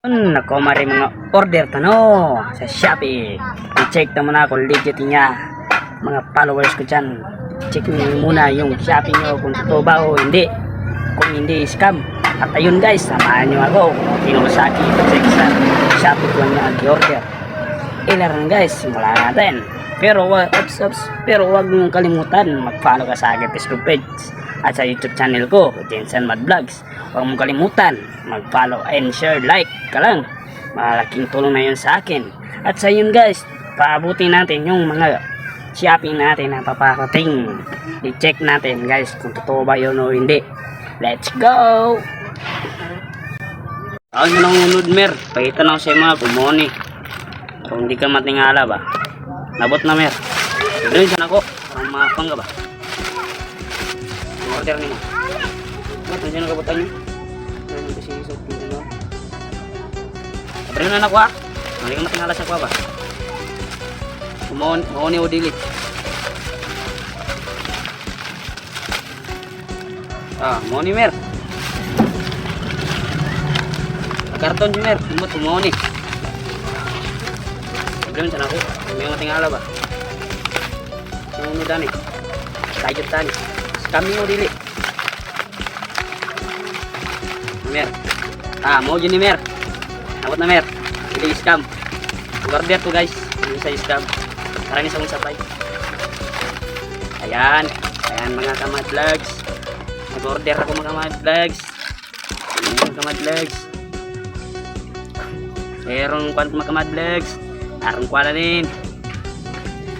Nako mari mga order tano sa Shopee. I-check naman ako legit niya. Mga followers ko dyan. Check niyo muna yung Shopee nyo kung totoo ba o hindi. Kung hindi scam. At ayun guys, samahan nyo ako. Sino sa akin i-check sa Shopee ko na order. Ilan lang guys, simula natin. Pero wag mong kalimutan mag-follow ka sa akin Facebook page at sa YouTube channel ko, Jensen Mad Vlogs. Huwag mong kalimutan mag-follow and share, like ka lang. Malaking tulong na yun sa akin. At sa yun guys, paabutin natin yung mga shopping natin na paparating. I-check natin guys kung totoo ba yun o hindi. Let's go! Ako nyo nang unod mer, pakita lang sa mga kumoni. Kung hindi ka matingala ba, nabot na mer. Doon dyan ako, parang mapangga ba? Order nyo. Ba't nandiyan ang kabutan nyo? Nandiyan kasi sa pino nyo. Sabi na anak ko ha. Hindi ka matingala sa kwa ba? Kumoni o dilit. Kumoni mer. Karton nyo mer. Kumoni. Sabi na ako. Hindi ka matingala ba? Kumoni dani. Kajot dani. Kami mo dili. Mer. Mau dyan ni Mer. Abot na Mer. Hindi scam. Order to guys. Hindi sa scam. Marami sa mong supply. Ayan. Ayan mga kamad vlogs. Nag-order ako mga kamad vlogs. Ayan mga kamad vlogs. Merong kwanto mga kamad vlogs. Arong kwa na din.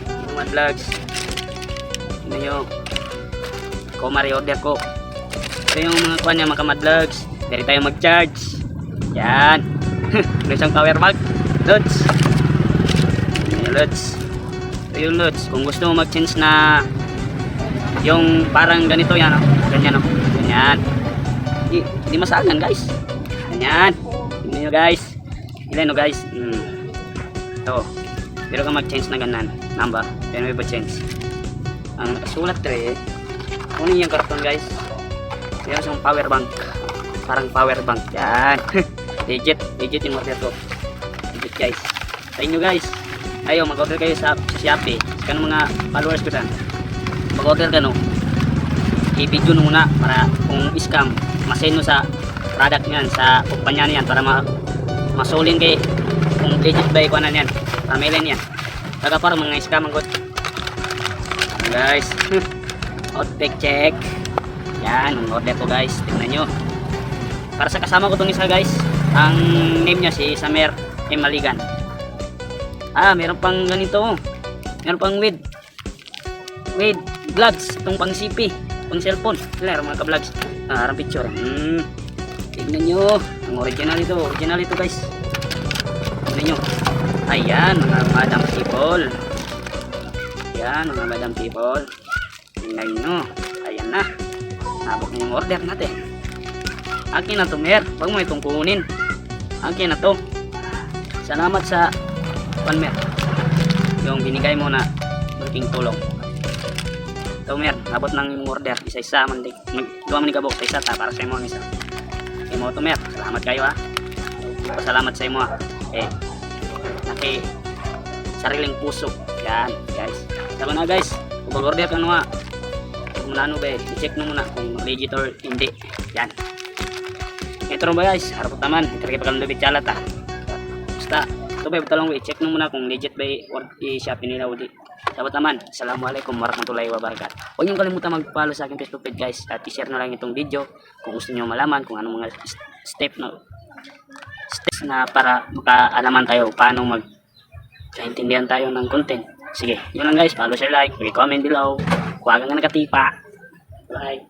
Mga kamad vlogs. Ano nyo. Mari order ko. Ito yung mga kuha niya mga kamad vlogs. Dari tayo mag-charge. Yan. Isang power bank. Lods. Ayan, lods. Ito yung lods. Kung gusto mo mag-change na yung parang ganito yan. Ganyan o. Ganyan. Hindi masagan guys. Ganyan. Tignan nyo guys. Ilan o guys. Ito. Pero ka mag-change na ganan. Namba. Then may ba-change. Ang sulat 3. Kunin yung karton guys. Yan yung power bank. Parang power bank. Yan. Legit yung order ko. Legit guys. Sa inyo guys. Ayaw mag-order kayo sa Shopee. Sa mga followers ko saan. Mag-order ka no. I-video nyo muna para kung scam maseno sa product nyan. Sa kumpanya niyan. Para masulin kay kung legit ba ikuan na yan. Pamilin yan. Taga parang mga scam ang good. Guys. Outback check. Yan, ang order ko guys. Tingnan nyo. Para sa kasama ko itong isa guys. Ang name niya si Samer M. Maligan. Meron pang ganito. Meron pang with vlogs. Itong pang CP. Pang cellphone. Sila mga ka-vlogs. Harang picture. Tingnan nyo. Ang original ito. Original ito guys. Tingnan nyo. Ayan, mga madam people. Ayan, mga madam people. Tingnan nyo. Ayan na. Nabok na yung order natin. Akin na to mer. Huwag mo itong kunin. Akin na to. Salamat sa mer. Yung binigay mo na malaking tulong. Ito mer. Nabot ng yung order. Isa-isa. Gawa mo ni kabok. Isa para sa imo ang isa. Imo to mer. Salamat kayo ha. Pasalamat sa imo ha. Naki sariling puso. Yan guys. Saka na guys. Kung mag-order ka na kung ano ba i-check mo muna kung legit or hindi. Yan. Ito rin ba guys, harapot naman. Ito rin pagkalang lubit chalat ha. Basta, ito ba talong i-check mo muna kung legit ba i-shopee nila o di. Dapat naman, assalamualaikum warahmatullahi wabarakatuh. Huwag niyong kalimutan mag-follow sa aking Facebook page guys. At i-share na lang itong video kung gusto niyo malaman kung anong mga steps na para makaalaman tayo paano kaintindihan tayo ng content. Sige, yun lang guys. Follow, share, like, comment below. Huwag kang nakatipa. Bye.